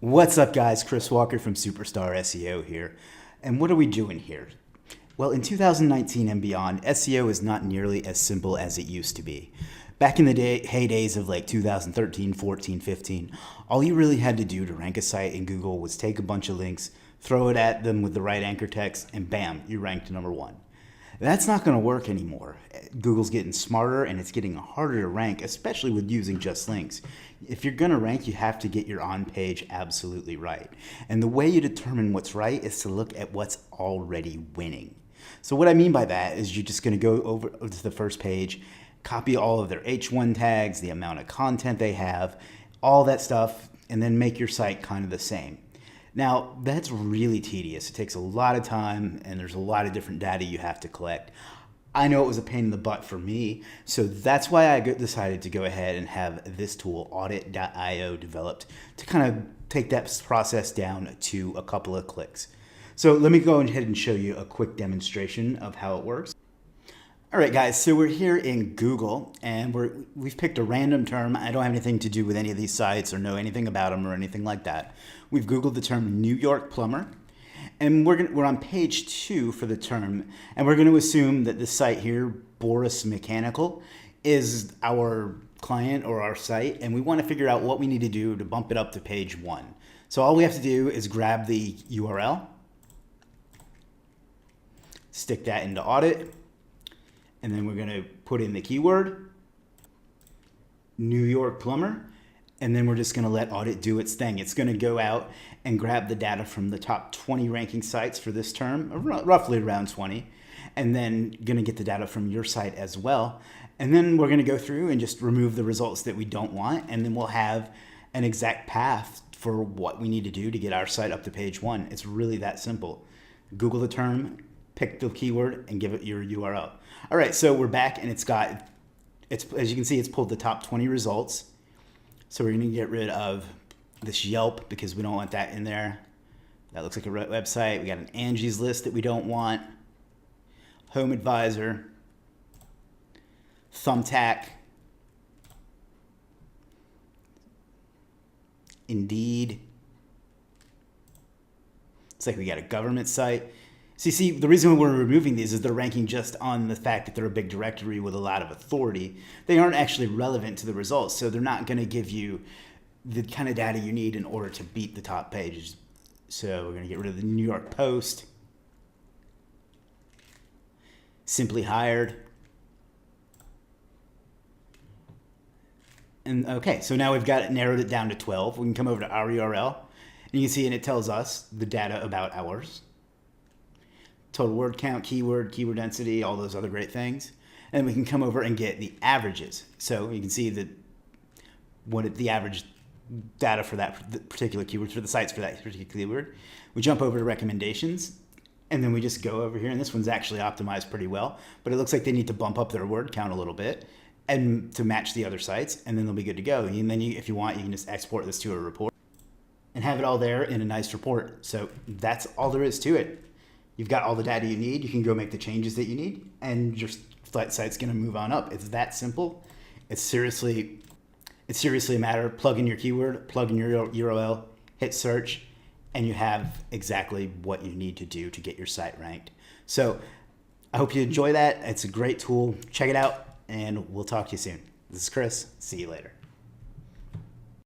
What's up, guys? Chris Walker from Superstar SEO here. And what are we doing here? Well, in 2019 and beyond, SEO is not nearly as simple as it used to be. Back in the heydays of like 2013, 14, 15, all you really had to do to rank a site in Google was take a bunch of links, throw it at them with the right anchor text, and bam, you ranked number one. That's not going to work anymore. Google's getting smarter and it's getting harder to rank, especially with using just links. If you're going to rank, you have to get your on-page absolutely right. And the way you determine what's right is to look at what's already winning. So what I mean by that is you're just going to go over to the first page, copy all of their H1 tags, the amount of content they have, all that stuff, and then make your site kind of the same. Now, that's really tedious. It takes a lot of time, and there's a lot of different data you have to collect. I know it was a pain in the butt for me, so that's why I decided to go ahead and have this tool, Audiit.io, developed to kind of take that process down to a couple of clicks. So let me go ahead and show you a quick demonstration of how it works. All right, guys, so we're here in Google, and we've picked a random term. I don't have anything to do with any of these sites or know anything about them or anything like that. We've Googled the term New York plumber, and we're on page 2 for the term, and we're going to assume that this site here, Boris Mechanical, is our client or our site, and we want to figure out what we need to do to bump it up to page 1. So all we have to do is grab the URL, stick that into Audiit, and then we're going to put in the keyword, New York plumber, and then we're just going to let Audiit do its thing. It's going to go out and grab the data from the top 20 ranking sites for this term, roughly around 20, and then going to get the data from your site as well. And then we're going to go through and just remove the results that we don't want, and then we'll have an exact path for what we need to do to get our site up to page 1. It's really that simple. Google the term, pick the keyword, and give it your URL. All right, so we're back, and it's as you can see, it's pulled the top 20 results. So we're gonna get rid of this Yelp because we don't want that in there. That looks like a website. We got an Angie's List that we don't want. Home Advisor. Thumbtack. Indeed. It's like we got a government site. So you see, the reason we're removing these is they're ranking just on the fact that they're a big directory with a lot of authority. They aren't actually relevant to the results, so they're not going to give you the kind of data you need in order to beat the top pages. So we're going to get rid of the New York Post, Simply Hired. And okay, so now we've got it narrowed it down to 12. We can come over to our URL, and you can see, and it tells us the data about ours. Total word count, keyword density, all those other great things. And we can come over and get the averages. So you can see that the average data for that particular keyword, for the sites for that particular keyword. We jump over to recommendations, and then we just go over here, and this one's actually optimized pretty well, but it looks like they need to bump up their word count a little bit and to match the other sites, and then they'll be good to go. And then if you want, you can just export this to a report and have it all there in a nice report. So that's all there is to it. You've got all the data you need. You can go make the changes that you need, and your site's going to move on up. It's that simple. It's seriously a matter of plug in your keyword, plug in your URL, hit search, and you have exactly what you need to do to get your site ranked. So I hope you enjoy that. It's a great tool. Check it out, and we'll talk to you soon. This is Chris. See you later.